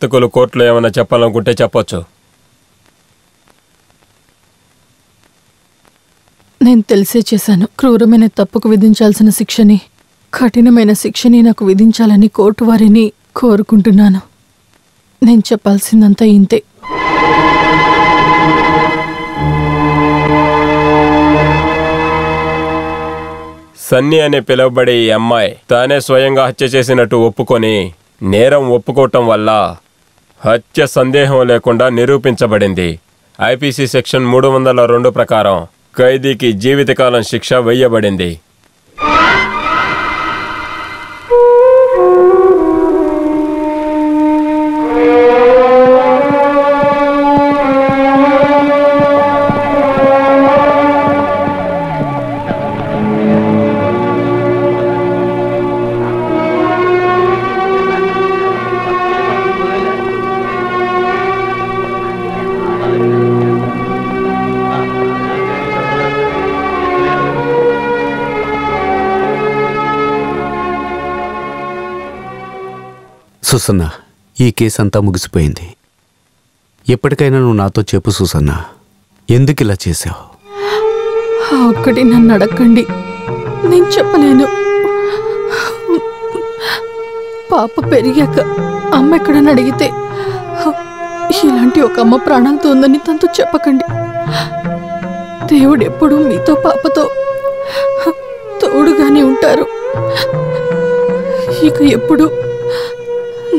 హంతకులు కోర్టులో ఏమైనా చెప్పాలనుకుంటే చెప్పొచ్చు. నేను తెలిసే చేశాను. క్రూరమైన తప్పుకు విధించాల్సిన శిక్షని, కఠినమైన శిక్షని నాకు విధించాలని కోర్టు వారిని కోరుకుంటున్నాను. నేను చెప్పాల్సిందంతా ఇంతే. సన్నీ అనే పిలువబడే ఈ అమ్మాయి తానే స్వయంగా హత్య చేసినట్టు ఒప్పుకొని నేరం ఒప్పుకోవటం వల్ల హత్య సందేహం లేకుండా నిరూపించబడింది. ఐపీసీ సెక్షన్ 302 ప్రకారం ఖైదీకి జీవితకాలం శిక్ష వేయబడింది. సుసన్న, ఈ కేసు అంతా ముగిసిపోయింది. ఎప్పటికైనా నువ్వు నాతో చెప్పు సుసన్న, ఎందుకు ఇలా చేశావు? ఒక్కటి నన్ను అడగండి, నేను చెప్పలేను. పాప పెరిగాక అమ్మ ఎక్కడని అడిగితే ఇలాంటి ఒక అమ్మ ప్రాణాలతో ఉందని తనతో చెప్పకండి. దేవుడు ఎప్పుడు మీతో పాపతో తోడుగానే ఉంటారు. ఇక ఎప్పుడు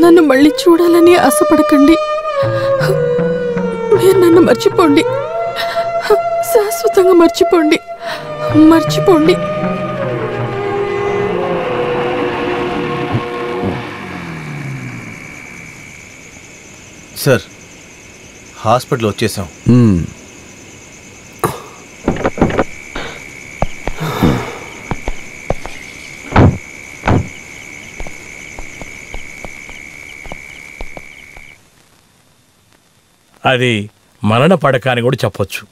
నన్ను మళ్ళీ చూడాలని ఆశపడకండి. మీరు నన్ను మర్చిపోండి, శాశ్వతంగా మర్చిపోండి, మర్చిపోండి. సార్, హాస్పిటల్ వచ్చేసాం. అది మరణ పడక అని కూడా చెప్పొచ్చు.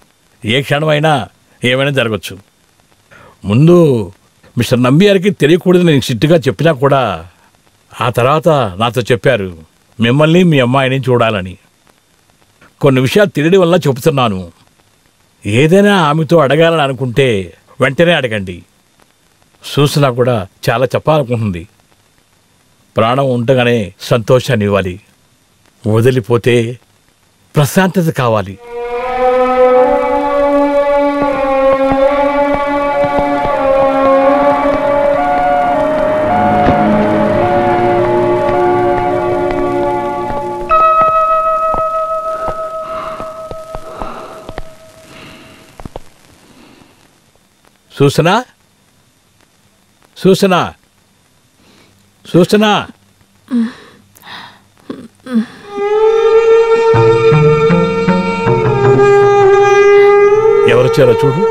ఏ క్షణమైనా ఏమైనా జరగచ్చు. ముందు మిస్టర్ నంబియార్కి తెలియకూడదు నేను స్ట్రిక్ట్గా చెప్పినా కూడా ఆ తర్వాత నాతో చెప్పారు మిమ్మల్ని మీ అమ్మాయిని చూడాలని. కొన్ని విషయాలు తెలియడం వల్ల చెబుతున్నాను. ఏదైనా ఆమెతో అడగాలని అనుకుంటే వెంటనే అడగండి. చూసినా కూడా చాలా చెప్పాలనుకుంటుంది. ప్రాణం ఉండగానే సంతోషాన్ని ఇవ్వాలి, వదిలిపోతే ప్రశాంతత కావాలి. సూసనా, సూసనా, సూసనా, ఎవరొచ్చారో చూడు.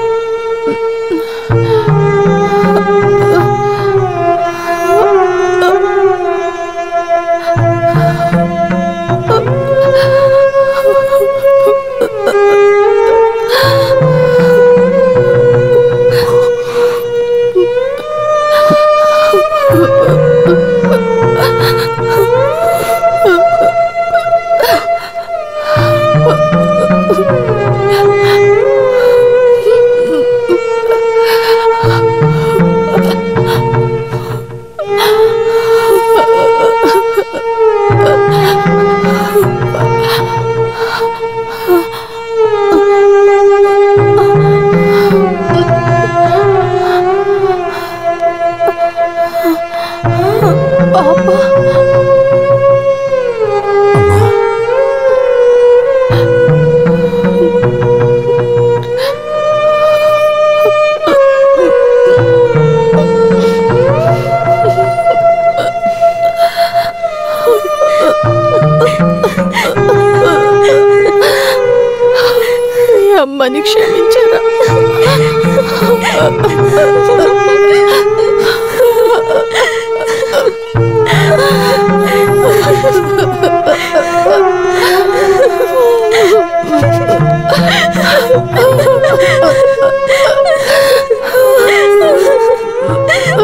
అమ్మని క్షమించరా?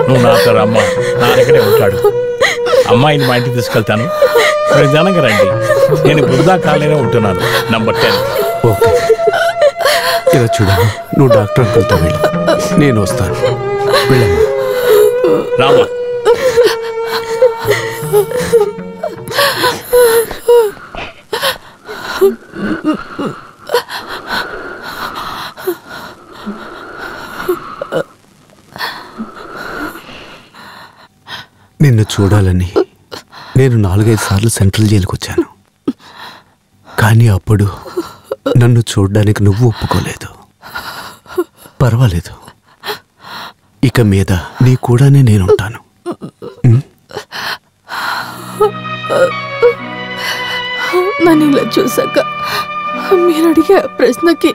నువ్వు నాతో అమ్మ నా దగ్గరే ఉంటాడు. అమ్మాయిని మా ఇంటికి తీసుకెళ్తాను. నిదానంగా రండి. నేను బృందా కాలనీలో ఉంటున్నాను, నంబర్ 10. ఓకే, ఇలా చూడమ్మా, నువ్వు డాక్టర్ అంకుల్తో వెళ్ళు, నేను వస్తాను. వెళ్ళమ్మా. రామా. నిన్ను చూడాలని నేను 4-5 సార్లు సెంట్రల్ జైలుకి వచ్చాను, కానీ అప్పుడు నన్ను చూడడానికి నువ్వు ఒప్పుకోలేదు. పర్వాలేదు, ఇక మీద నీ కూడానే నేనుంటాను. నన్ను ఇలా చూసాక మీరు అడిగే ఆ ప్రశ్నకి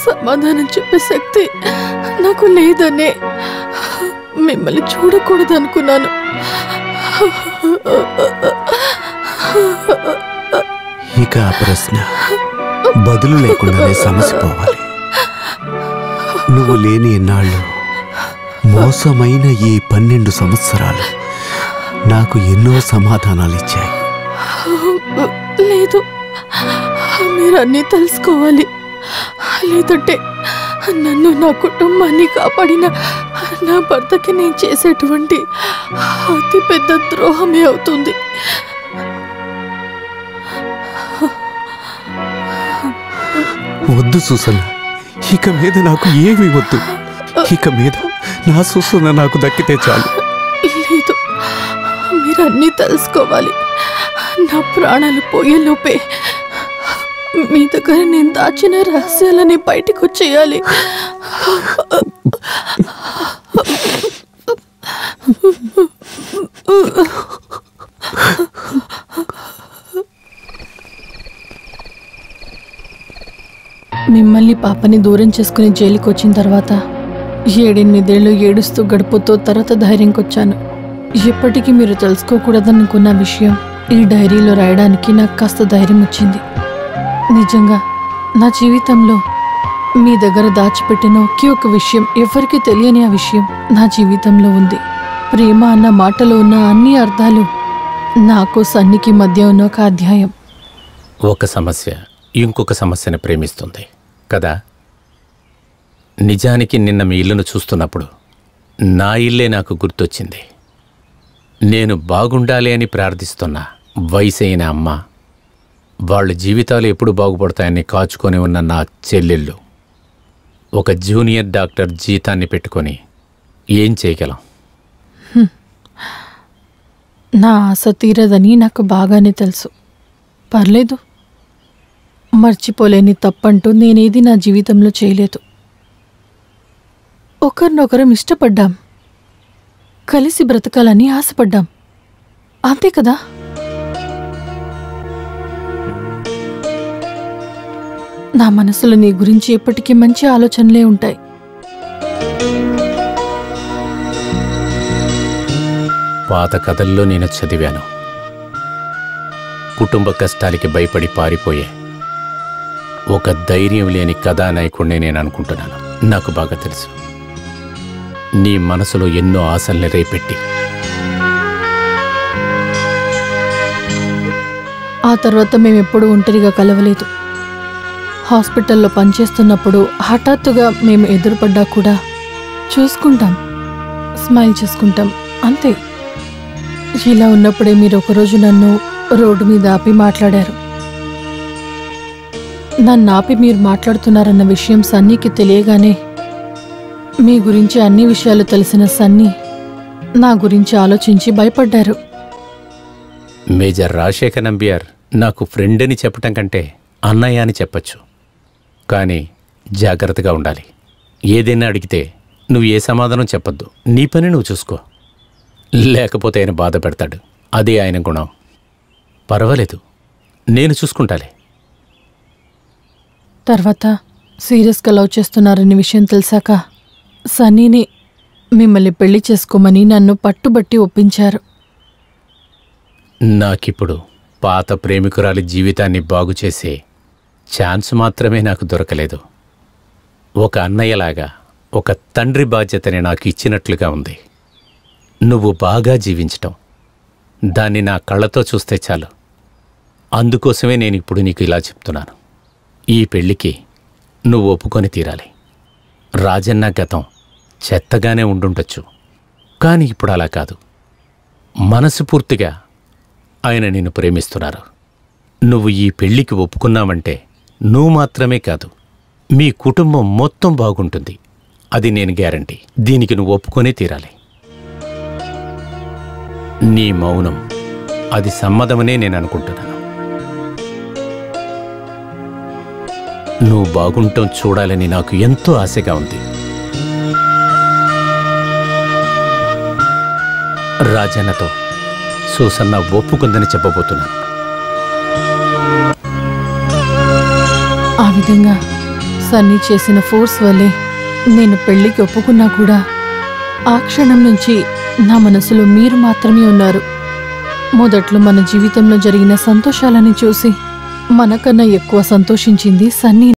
సమాధానం చెప్పే శక్తి నాకు లేదనే మిమ్మల్ని చూడకూడదు అనుకున్నాను. ఇక ఆ ప్రశ్న బదులు లేకుండానే సమస్య పోవాలి. నువ్వు లేని ఎన్నాళ్ళు మోసమైన ఈ 12 సంవత్సరాలు నాకు ఎన్నో సమాధానాలు ఇచ్చాయి. లేదు, మీరు అన్నీ తెలుసుకోవాలి. లేదంటే నన్ను, నా కుటుంబాన్ని కాపాడిన నా భర్తకి నేను చేసేటువంటి అతి పెద్ద ద్రోహమే అవుతుంది. వద్దు సుసన్న, ఇక మీద నాకు ఏమీ వద్దు. ఇక మీద నా సుసన్న నాకు దక్కితే చాలు. లేదు, మీరు అన్నీ తెలుసుకోవాలి. నా ప్రాణాలు పోయేలోపే మీ దగ్గర నేను దాచిన రహస్యాలని బయటకు వచ్చేయాలి. మిమ్మల్ని పాపని దూరం చేసుకుని జైలుకి వచ్చిన తర్వాత 7-8 ఏళ్ళు ఏడుస్తూ గడుపుతూ తర్వాత ధైర్యంకి వచ్చాను. ఎప్పటికీ మీరు తెలుసుకోకూడదనుకున్న విషయం ఈ డైరీలో రాయడానికి నాకు కాస్త ధైర్యం వచ్చింది. నిజంగా నా జీవితంలో మీ దగ్గర దాచిపెట్టిన ఒకే ఒక విషయం, ఎవరికి తెలియని ఆ విషయం నా జీవితంలో ఉంది. ప్రేమ అన్న మాటలో ఉన్న అన్ని అర్థాలు నాకు సన్నికి మధ్య ఉన్న ఒక అధ్యాయం. ఒక సమస్య ఇంకొక సమస్యను ప్రేమిస్తుంది కదా. నిజానికి నిన్న మీ ఇల్లును చూస్తున్నప్పుడు నా ఇల్లే నాకు గుర్తొచ్చింది. నేను బాగుండాలి అని ప్రార్థిస్తున్న వయసైన అమ్మ, వాళ్ళ జీవితాలు ఎప్పుడు బాగుపడతాయని కాచుకొని ఉన్న నా చెల్లెళ్ళు, ఒక జూనియర్ డాక్టర్ జీతాన్ని పెట్టుకొని ఏం చేయగలం? నా ఆశ తీరదని నాకు బాగానే తెలుసు. పర్లేదు, మర్చిపోలేని తప్పంటూ నేనేది నా జీవితంలో చేయలేదు. ఒకరినొకరం ఇష్టపడ్డాం, కలిసి బ్రతకాలని ఆశపడ్డాం, అంతే కదా. నా మనసులో నీ గురించి ఎప్పటికీ మంచి ఆలోచనలే ఉంటాయి. పాత కథల్లో నేను చదివాను, కుటుంబ కష్టాలకి భయపడి పారిపోయే ఒక ధైర్యం లేని కథానాయకుడిని నేను అనుకుంటున్నాను. నాకు బాగా తెలుసు, నీ మనసులో ఎన్నో ఆశల్ని రేపెట్టి ఆ తర్వాత మేమెప్పుడూ ఒంటరిగా కలవలేదు. హాస్పిటల్లో పనిచేస్తున్నప్పుడు హఠాత్తుగా మేము ఎదురుపడ్డా కూడా చూసుకుంటాం, స్మైల్ చేసుకుంటాం, అంతే. ఇలా ఉన్నప్పుడే మీరు ఒకరోజు నన్ను రోడ్డు మీద ఆపి మాట్లాడారు. నన్ను ఆపి మీరు మాట్లాడుతున్నారన్న విషయం సన్నీకి తెలియగానే మీ గురించి అన్ని విషయాలు తెలిసిన సన్నీ నా గురించి ఆలోచించి భయపడ్డారు. మేజర్ రాజశేఖర్ నంబియార్ నాకు ఫ్రెండ్ అని చెప్పటం కంటే అన్నయ్య అని చెప్పచ్చు. కానీ జాగ్రత్తగా ఉండాలి. ఏదైనా అడిగితే నువ్వు ఏ సమాధానం చెప్పొద్దు. నీ పని నువ్వు చూసుకో, లేకపోతే ఆయన బాధ పెడతాడు. అదే ఆయన గుణం. పర్వాలేదు, నేను చూసుకుంటాలే. తర్వాత సీరియస్గా లవ్ చేస్తున్నారనే విషయం తెలిసాక సన్నీని మిమ్మల్ని పెళ్లి చేసుకోమని నన్ను పట్టుబట్టి ఒప్పించారు. నాకిప్పుడు పాత ప్రేమికురాలి జీవితాన్ని బాగు చేసే ఛాన్స్ మాత్రమే నాకు దొరకలేదు. ఒక అన్నయ్యలాగా ఒక తండ్రి బాధ్యతని నాకు ఇచ్చినట్లుగా ఉంది. నువ్వు బాగా జీవించటం, దాన్ని నా కళ్ళతో చూస్తే చాలు. అందుకోసమే నేను ఇప్పుడు నీకు ఇలా చెప్తున్నాను. ఈ పెళ్ళికి నువ్వు ఒప్పుకొని తీరాలి. రాజన్న గతం చెత్తగానే ఉండుండొచ్చు, కానీ ఇప్పుడు అలా కాదు. మనస్ఫూర్తిగా ఆయన నిన్ను ప్రేమిస్తున్నారు. నువ్వు ఈ పెళ్ళికి ఒప్పుకున్నావంటే నువ్వు మాత్రమే కాదు, మీ కుటుంబం మొత్తం బాగుంటుంది. అది నేను గ్యారంటీ. దీనికి నువ్వు ఒప్పుకొనే తీరాలి. నీ మౌనం అది సమ్మతమనే నేను అనుకుంటున్నాను. నువ్వు బాగుంటాం చూడాలని నాకు ఎంతో ఆశగా ఉంది. రాజన్నతో సూసన్న ఒప్పుకుందని చెప్పబోతున్నాను. ఆ విధంగా సన్నీ చేసిన ఫోర్స్ వల్లే నేను పెళ్లికి ఒప్పుకున్నా కూడా ఆ క్షణం నుంచి నా మనసులో మీరు మాత్రమే ఉన్నారు. మొదట్లో మన జీవితంలో జరిగిన సంతోషాలని చూసి మనకన్నా ఎక్కువ సంతోషించింది సన్నీ.